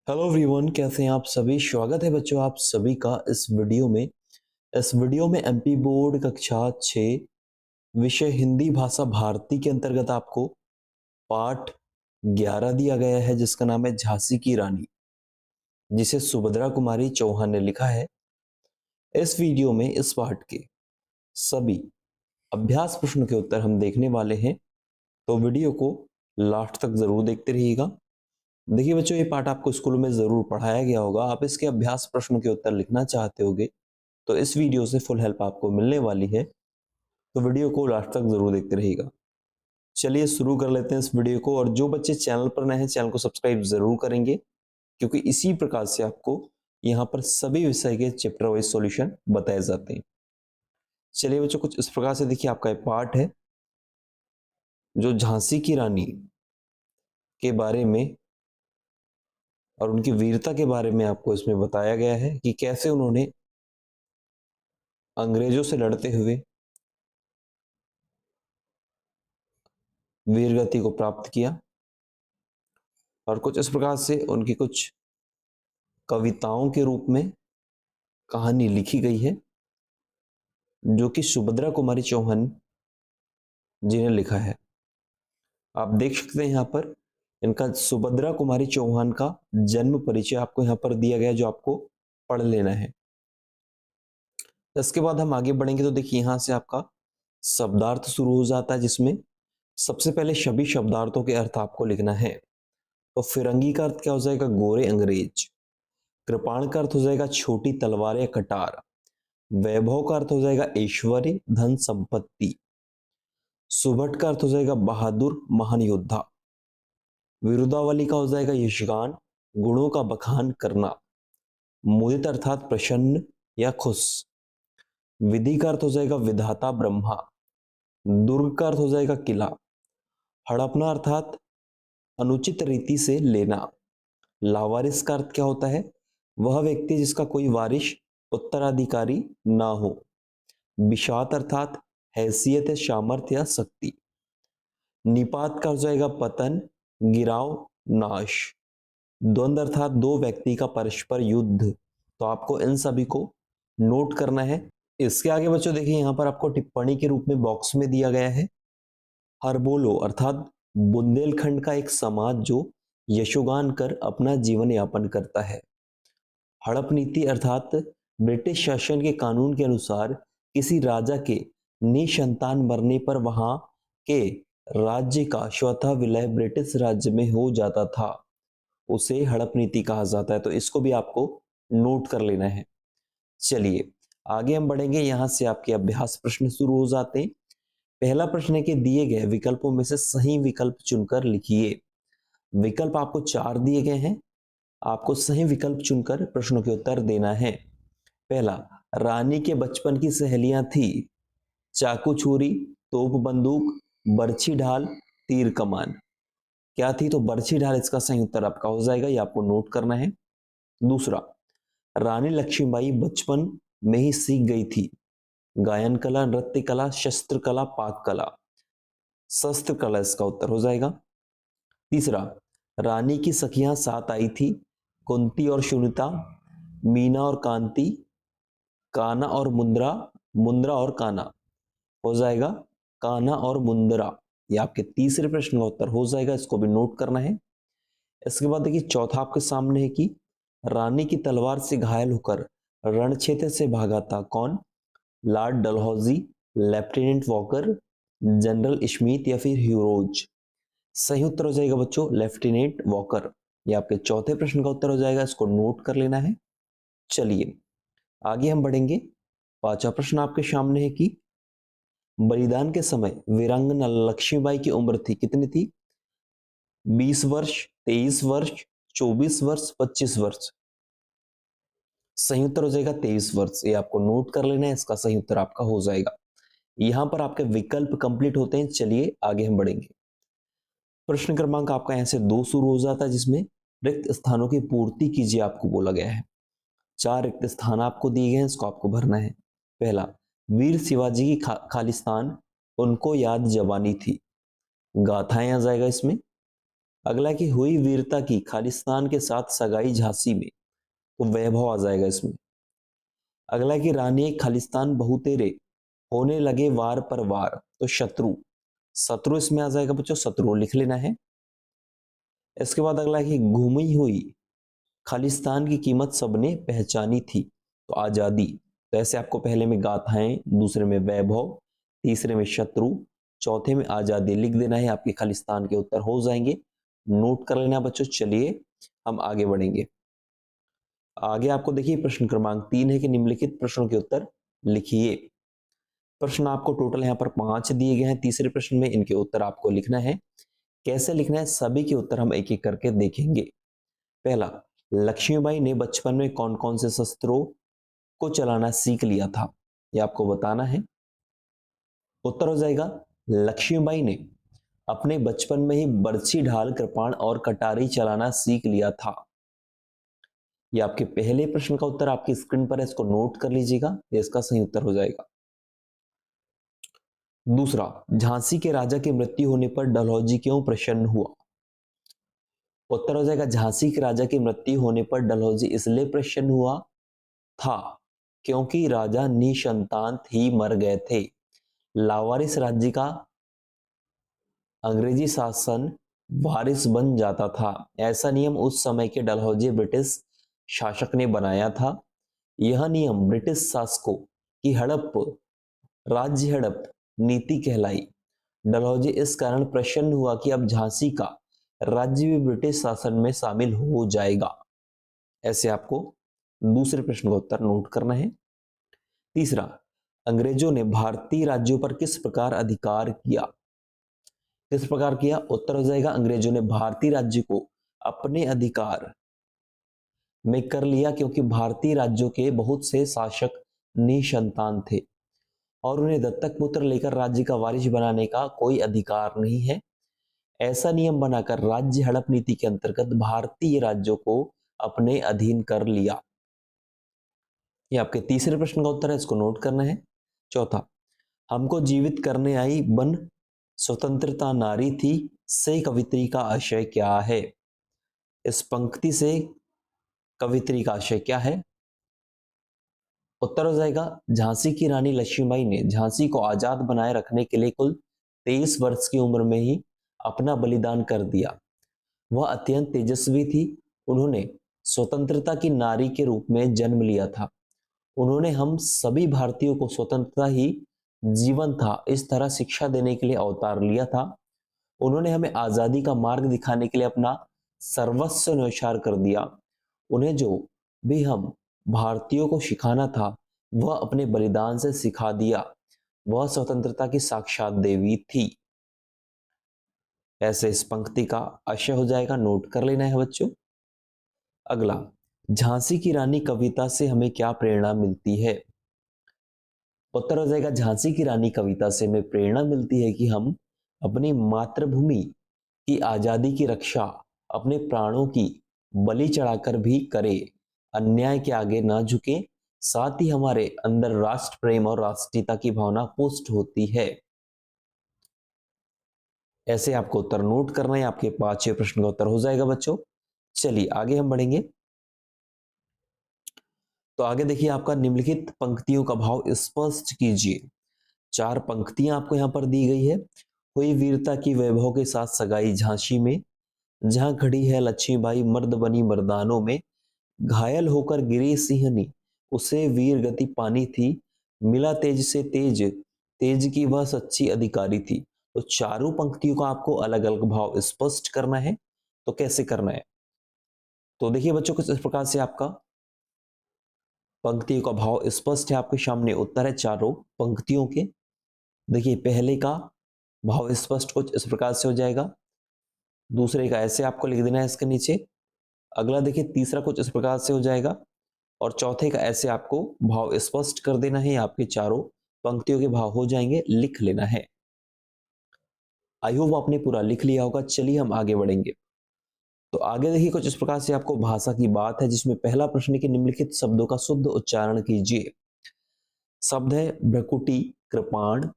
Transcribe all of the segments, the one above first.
Hello everyone, कैसे हैं आप सभी। स्वागत है बच्चों आप सभी का इस वीडियो में एमपी बोर्ड कक्षा 6 विषय हिंदी भाषा भारती के अंतर्गत आपको पाठ 11 दिया गया है, जिसका नाम है झांसी की रानी, जिसे सुभद्रा कुमारी चौहान ने लिखा है। इस वीडियो में इस पाठ के सभी अभ्यास प्रश्नों के उत्तर हम देखने वाले हैं, तो वीडियो को लास्ट तक जरूर देखते रहिएगा। देखिए बच्चों, ये पाठ आपको स्कूल में जरूर पढ़ाया गया होगा। आप इसके अभ्यास प्रश्नों के उत्तर लिखना चाहते होगे तो इस वीडियो से फुल हेल्प आपको मिलने वाली है, तो वीडियो को लास्ट तक जरूर देखते रहिएगा। चलिए शुरू कर लेते हैं इस वीडियो को। और जो बच्चे चैनल पर नए हैं, चैनल को सब्सक्राइब जरूर करेंगे, क्योंकि इसी प्रकार से आपको यहाँ पर सभी विषय के चैप्टर वाइज सॉल्यूशन बताए जाते हैं। चलिए बच्चों, कुछ इस प्रकार से देखिए, आपका एक पाठ है जो झांसी की रानी के बारे में और उनकी वीरता के बारे में आपको इसमें बताया गया है कि कैसे उन्होंने अंग्रेजों से लड़ते हुए वीरगति को प्राप्त किया। और कुछ इस प्रकार से उनकी कुछ कविताओं के रूप में कहानी लिखी गई है, जो कि सुभद्रा कुमारी चौहान जी ने लिखा है। आप देख सकते हैं यहाँ पर इनका सुभद्रा कुमारी चौहान का जन्म परिचय आपको यहाँ पर दिया गया, जो आपको पढ़ लेना है। इसके बाद हम आगे बढ़ेंगे तो देखिए, यहाँ से आपका शब्दार्थ शुरू हो जाता है, जिसमें सबसे पहले सभी शब्दार्थों के अर्थ आपको लिखना है। तो फिरंगी का अर्थ क्या हो जाएगा? गोरे अंग्रेज। कृपाण का अर्थ हो जाएगा छोटी तलवार या कटार। वैभव का अर्थ हो जाएगा ऐश्वर्य, धन, संपत्ति। सुभट का अर्थ हो जाएगा बहादुर, महान योद्धा। विरुद्धावली का हो जाएगा यशगान, गुणों का बखान करना। मुदित अर्थात प्रसन्न या खुश। विधि का अर्थ हो जाएगा विधाता, ब्रह्मा। दुर्ग का अर्थ हो जाएगा किला। हड़पना अर्थात अनुचित रीति से लेना। लावारिस का अर्थ क्या होता है? वह व्यक्ति जिसका कोई वारिश उत्तराधिकारी ना हो। विषात अर्थात हैसियत या सामर्थ्य या शक्ति। निपात का हो जाएगा पतन, गिराव, नाश। द्वंद्व अर्थात दो व्यक्ति का परस्पर युद्ध। तो आपको इन सभी को नोट करना है। इसके आगे बच्चों देखिए, यहाँ पर आपको टिप्पणी के रूप में बॉक्स में दिया गया है। हरबोलो अर्थात बुंदेलखंड का एक समाज जो यशोगान कर अपना जीवन यापन करता है। हड़प नीति अर्थात ब्रिटिश शासन के कानून के अनुसार किसी राजा के निसंतान मरने पर वहां के राज्य का स्वतः विलय ब्रिटिश राज्य में हो जाता था, उसे हड़प नीति कहा जाता है। तो इसको भी आपको नोट कर लेना है। चलिए आगे हम बढ़ेंगे। यहां से आपके अभ्यास प्रश्न शुरू हो जाते हैं। पहला प्रश्न है कि दिए गए विकल्पों में से सही विकल्प चुनकर लिखिए। विकल्प आपको 4 दिए गए हैं, आपको सही विकल्प चुनकर प्रश्नों के उत्तर देना है। पहला, रानी के बचपन की सहेलियां थी चाकू छुरी, तोप बंदूक, बर्छी ढाल, तीर कमान। क्या थी? तो बर्छी ढाल इसका सही उत्तर आपका हो जाएगा, ये आपको नोट करना है। दूसरा, रानी लक्ष्मीबाई बचपन में ही सीख गई थी गायन कला, नृत्य कला, शस्त्र कला, पाक कला। शस्त्र कला इसका उत्तर हो जाएगा। तीसरा, रानी की सखियां 7 आई थी कुंती और सुनीता, मीना और कांति, काना और मुंद्रा, मुंद्रा और काना। हो जाएगा काना और मुंद्रा। ये आपके तीसरे प्रश्न का उत्तर हो जाएगा, इसको भी नोट करना है। इसके बाद देखिए, चौथा आपके सामने है कि रानी की तलवार से घायल होकर रण क्षेत्र से भागा था कौन? Lord Dalhousie, lieutenant walker, general Smith या फिर ह्यूरोज। सही उत्तर हो जाएगा बच्चों लेफ्टिनेंट वॉकर। ये आपके चौथे प्रश्न का उत्तर हो जाएगा, इसको नोट कर लेना है। चलिए आगे हम बढ़ेंगे। पांचवा प्रश्न आपके सामने है कि बलिदान के समय वीरांगना लक्ष्मीबाई की उम्र थी, कितनी थी? 20 वर्ष, 23 वर्ष, 24 वर्ष, 25 वर्ष। सही उत्तर हो जाएगा 23 वर्ष। ये आपको नोट कर लेना है, इसका सही उत्तर आपका हो जाएगा। यहां पर आपके विकल्प कंप्लीट होते हैं। चलिए आगे हम बढ़ेंगे। प्रश्न क्रमांक आपका यहां से 2 शुरू हो जाता है, जिसमें रिक्त स्थानों की पूर्ति कीजिए आपको बोला गया है। 4 रिक्त स्थान आपको दिए गए हैं, इसको आपको भरना है। पहला, वीर शिवाजी की खालिस्तान उनको याद जवानी थी। गाथाएं आ जाएगा इसमें। अगला कि हुई वीरता की खालिस्तान के साथ सगाई झांसी में, तो वैभव आ जाएगा इसमें। अगला कि रानी खालिस्तान बहु तेरे होने लगे वार पर वार, तो शत्रु, शत्रु इसमें आ जाएगा बच्चों, शत्रु लिख लेना है। इसके बाद अगला कि घूमी हुई खालिस्तान की कीमत सबने पहचानी थी, तो आजादी। तो ऐसे आपको पहले में गाथाएं, दूसरे में वैभव, तीसरे में शत्रु, चौथे में आजादी लिख देना है, आपके खालिस्तान के उत्तर हो जाएंगे। नोट कर लेना बच्चों। चलिए हम आगे बढ़ेंगे। आगे आपको देखिए प्रश्न क्रमांक 3 है कि निम्नलिखित प्रश्नों के उत्तर लिखिए। प्रश्न आपको टोटल यहाँ पर 5 दिए गए हैं तीसरे प्रश्न में, इनके उत्तर आपको लिखना है। कैसे लिखना है, सभी के उत्तर हम एक एक करके देखेंगे। पहला, लक्ष्मीबाई ने बचपन में कौन कौन से शस्त्रों को चलाना सीख लिया था, यह आपको बताना है। उत्तर हो जाएगा, लक्ष्मीबाई ने अपने बचपन में ही बरछी, ढाल, कृपाण और कटारी चलाना सीख लिया था। यह आपके पहले प्रश्न का उत्तर आपकी स्क्रीन पर है, इसको नोट कर लीजिएगा, यह इसका सही उत्तर हो जाएगा। दूसरा, झांसी के राजा की मृत्यु होने पर डलहौजी क्यों प्रसन्न हुआ। उत्तर हो जाएगा, झांसी के राजा की मृत्यु होने पर डलहौजी इसलिए प्रसन्न हुआ था क्योंकि राजा निसंतान ही मर गए थे। लावारिस राज्य का अंग्रेजी शासन वारिस बन जाता था, ऐसा नियम उस समय के डलहौजी ब्रिटिश शासक ने बनाया था। यह नियम ब्रिटिश शासकों की हड़प, राज्य हड़प नीति कहलाई। डलहौजी इस कारण प्रसन्न हुआ कि अब झांसी का राज्य भी ब्रिटिश शासन में शामिल हो जाएगा। ऐसे आपको दूसरे प्रश्न का उत्तर नोट करना है। तीसरा, अंग्रेजों ने भारतीय राज्यों पर किस प्रकार अधिकार किया। किस प्रकार किया, उत्तर हो जाएगा, अंग्रेजों ने भारतीय राज्य को अपने अधिकार में कर लिया क्योंकि भारतीय राज्यों के बहुत से शासक निसंतान थे और उन्हें दत्तक पुत्र लेकर राज्य का वारिस बनाने का कोई अधिकार नहीं है। ऐसा नियम बनाकर राज्य हड़प नीति के अंतर्गत भारतीय राज्यों को अपने अधीन कर लिया। ये आपके तीसरे प्रश्न का उत्तर है, इसको नोट करना है। चौथा, हमको जीवित करने आई बन स्वतंत्रता नारी थी से कवित्री का आशय क्या है। इस पंक्ति से कवित्री का आशय क्या है। उत्तर हो जाएगा, झांसी की रानी लक्ष्मीबाई ने झांसी को आजाद बनाए रखने के लिए कुल 23 वर्ष की उम्र में ही अपना बलिदान कर दिया। वह अत्यंत तेजस्वी थी। उन्होंने स्वतंत्रता की नारी के रूप में जन्म लिया था। उन्होंने हम सभी भारतीयों को स्वतंत्रता ही जीवन था इस तरह शिक्षा देने के लिए अवतार लिया था। उन्होंने हमें आजादी का मार्ग दिखाने के लिए अपना सर्वस्व न्यौछावर कर दिया। उन्हें जो भी हम भारतीयों को सिखाना था वह अपने बलिदान से सिखा दिया। वह स्वतंत्रता की साक्षात देवी थी। ऐसे इस पंक्ति का आशय हो जाएगा, नोट कर लेना है बच्चों। अगला, झांसी की रानी कविता से हमें क्या प्रेरणा मिलती है। उत्तर हो जाएगा, झांसी की रानी कविता से हमें प्रेरणा मिलती है कि हम अपनी मातृभूमि की आजादी की रक्षा अपने प्राणों की बलि चढ़ाकर भी करें, अन्याय के आगे ना झुके, साथ ही हमारे अंदर राष्ट्र प्रेम और राष्ट्रीयता की भावना पुष्ट होती है। ऐसे आपको उत्तर नोट करना है, आपके 5 प्रश्न का उत्तर हो जाएगा बच्चों। चलिए आगे हम बढ़ेंगे। तो आगे देखिए, आपका निम्नलिखित पंक्तियों का भाव स्पष्ट कीजिए। 4 पंक्तियां आपको यहां पर दी गई है। हुई वीरता की वैभव के साथ सगाई झांसी में, जहां खड़ी है लक्ष्मीबाई मर्द बनी मर्दानों में, घायल होकर गिरी सिंहनी उसे वीर गति पानी थी, मिला तेज से तेज, तेज की वह सच्ची अधिकारी थी। तो चारों पंक्तियों का आपको अलग अलग भाव स्पष्ट करना है। तो कैसे करना है, तो देखिए बच्चों, कुछ इस प्रकार से आपका पंक्तियों का भाव स्पष्ट है, आपके सामने उत्तर है चारों पंक्तियों के। देखिए पहले का भाव स्पष्ट कुछ इस प्रकार से हो जाएगा, दूसरे का ऐसे आपको लिख देना है इसके नीचे। अगला देखिए तीसरा कुछ इस प्रकार से हो जाएगा और चौथे का ऐसे आपको भाव स्पष्ट कर देना है। आपके चारों पंक्तियों के भाव हो जाएंगे, लिख लेना है। आई होप आपने पूरा लिख लिया होगा। चलिए हम आगे बढ़ेंगे। तो आगे देखिए कुछ इस प्रकार से आपको भाषा की बात है, जिसमें पहला प्रश्न के निम्नलिखित शब्दों का शुद्ध उच्चारण कीजिए। शब्द है भ्रकुटी, कृपाण,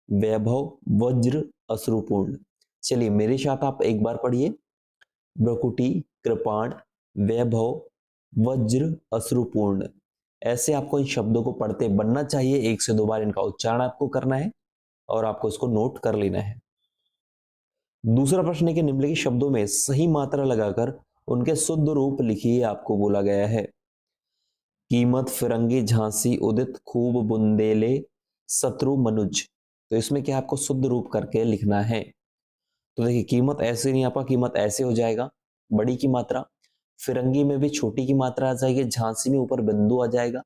वैभव, वज्र, अश्रुपूर्ण। चलिए मेरे साथ आप एक बार पढ़िए। भ्रकुटी, कृपाण, वैभव, वज्र, अश्रुपूर्ण। ऐसे आपको इन शब्दों को पढ़ते बनना चाहिए, 1 से 2 बार इनका उच्चारण आपको करना है और आपको इसको नोट कर लेना है। दूसरा प्रश्न है कि निम्नलिखित शब्दों में सही मात्रा लगाकर उनके शुद्ध रूप लिखिए, आपको बोला गया है। कीमत, फिरंगी, झांसी, उदित, खूब, बुंदेले, शत्रु, मनुज। तो इसमें क्या आपको शुद्ध रूप करके लिखना है। तो देखिए कीमत ऐसे नहीं, आपका कीमत ऐसे हो जाएगा, बड़ी की मात्रा। फिरंगी में भी छोटी की मात्रा आ जाएगी, झांसी में ऊपर बिंदु आ जाएगा।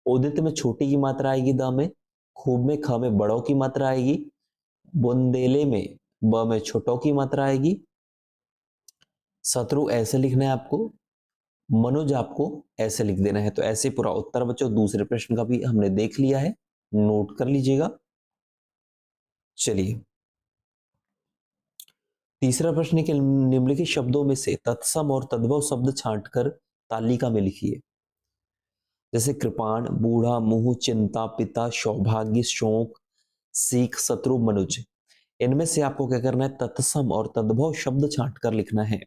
उदित में छोटी की मात्रा आएगी द में, खूब में ख में बड़ों की मात्रा आएगी, बुंदेले में ब में छोटों की मात्रा आएगी। शत्रु ऐसे लिखना है आपको, मनुज आपको ऐसे लिख देना है। तो ऐसे पूरा उत्तर बच्चों दूसरे प्रश्न का भी हमने देख लिया है, नोट कर लीजिएगा। चलिए तीसरा प्रश्न है कि निम्नलिखित शब्दों में से तत्सम और तद्भव शब्द छांटकर तालिका में लिखिए। जैसे कृपाण, बूढ़ा, मुंह, चिंता, पिता, सौभाग्य, शोक, सीख, शत्रु, मनुज। इनमें से आपको क्या करना है, तत्सम और तद्भव शब्द छांटकर लिखना है।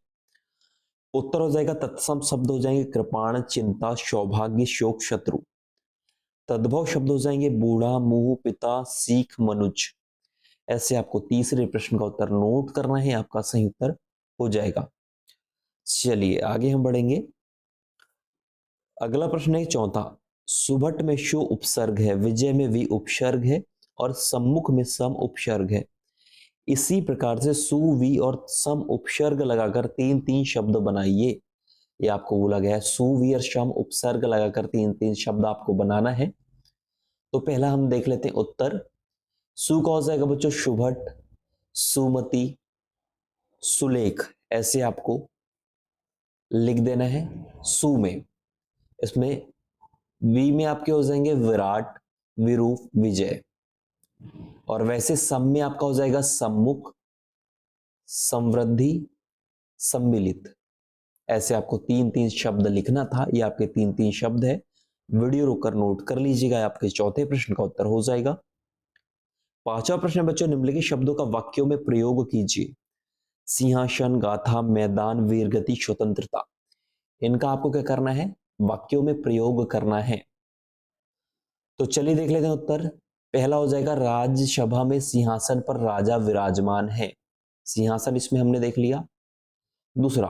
उत्तर हो जाएगा, तत्सम शब्द हो जाएंगे कृपाण, चिंता, सौभाग्य, शोक, शत्रु। तद्भव शब्द हो जाएंगे बूढ़ा, मुंह, पिता, सीख, मनुज। ऐसे आपको तीसरे प्रश्न का उत्तर नोट करना है, आपका सही उत्तर हो जाएगा। चलिए आगे हम बढ़ेंगे। अगला प्रश्न है चौथा। सुभट में शु उपसर्ग है, विजय में वी उपसर्ग है और सम्मुख में सम उपसर्ग है। इसी प्रकार से सु, वी और सम उपसर्ग लगाकर 3-3 शब्द बनाइए। ये आपको बोला गया है, सु, वी और सम उपसर्ग लगाकर 3-3 शब्द आपको बनाना है। तो पहला हम देख लेते हैं उत्तर। सु का हो जाएगा बच्चों सुभट, सुमति, सुलेख। ऐसे आपको लिख देना है। सु में, इसमें वी में आपके हो जाएंगे विराट, विरूप, विजय। और वैसे सम में आपका हो जाएगा सम्मुख, समृद्धि, सम्मिलित। ऐसे आपको 3-3 शब्द लिखना था। ये आपके 3-3 शब्द है, वीडियो रोककर नोट कर लीजिएगा, आपके चौथे प्रश्न का उत्तर हो जाएगा। पांचवा प्रश्न बच्चों, निम्नलिखित शब्दों का वाक्यों में प्रयोग कीजिए। सिंहासन, गाथा, मैदान, वीरगति, स्वतंत्रता। इनका आपको क्या करना है, वाक्यों में प्रयोग करना है। तो चलिए देख लेते हैं उत्तर। पहला हो जाएगा राज्यसभा में सिंहासन पर राजा विराजमान है। सिंहासन इसमें हमने देख लिया। दूसरा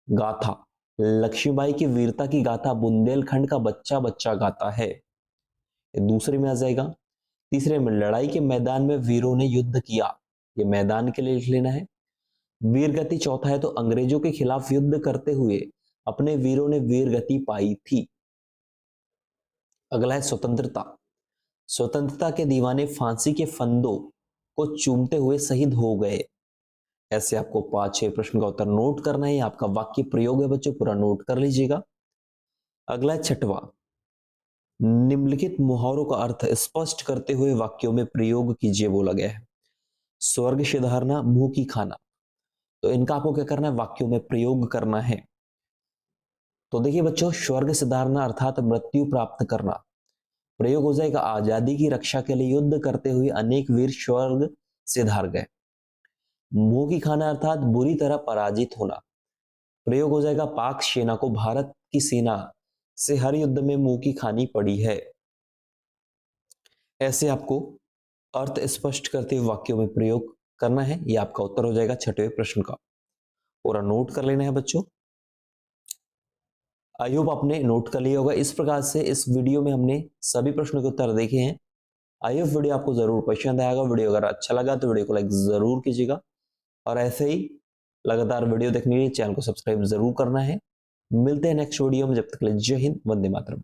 गाथा, लक्ष्मीबाई की वीरता की गाथा बुंदेलखंड का बच्चा बच्चा गाता है, ये दूसरे में आ जाएगा। तीसरे में लड़ाई के मैदान में वीरों ने युद्ध किया, ये मैदान के लिए लिख लेना है। वीरगति चौथा है, तो अंग्रेजों के खिलाफ युद्ध करते हुए अपने वीरों ने वीरगति पाई थी। अगला है स्वतंत्रता। स्वतंत्रता के दीवाने फांसी के फंदों को चूमते हुए शहीद हो गए। ऐसे आपको 5-6 प्रश्न का उत्तर नोट करना है। आपका वाक्य प्रयोग है बच्चों, पूरा नोट कर लीजिएगा। अगला है छठवा। निम्नलिखित मुहावरों का अर्थ स्पष्ट करते हुए वाक्यों में प्रयोग कीजिए, बोला गया है। स्वर्ग सिधारना, मुंह की खाना। तो इनका आपको क्या करना है, वाक्यों में प्रयोग करना है। तो देखिए बच्चों, स्वर्ग सिधारना अर्थात मृत्यु प्राप्त करना। प्रयोग हो जाएगा आजादी की रक्षा के लिए युद्ध करते हुए अनेक वीर स्वर्ग सिधार गए। मुंह की खाना अर्थात बुरी तरह पराजित होना। प्रयोग हो जाएगा पाक सेना को भारत की सेना से हर युद्ध में मुंह की खानी पड़ी है। ऐसे आपको अर्थ स्पष्ट करते हुए वाक्यों में प्रयोग करना है। यह आपका उत्तर हो जाएगा छठवें प्रश्न का, पूरा नोट कर लेना है बच्चों। आई होप आपने नोट कर लिया होगा। इस प्रकार से इस वीडियो में हमने सभी प्रश्नों के उत्तर देखे हैं। आई होप वीडियो आपको जरूर पसंद आएगा। वीडियो अगर अच्छा लगा तो वीडियो को लाइक जरूर कीजिएगा और ऐसे ही लगातार वीडियो देखने के लिए चैनल को सब्सक्राइब जरूर करना है। मिलते हैं नेक्स्ट वीडियो में, जब तक के लिए जय हिंद, वंदे मातरम।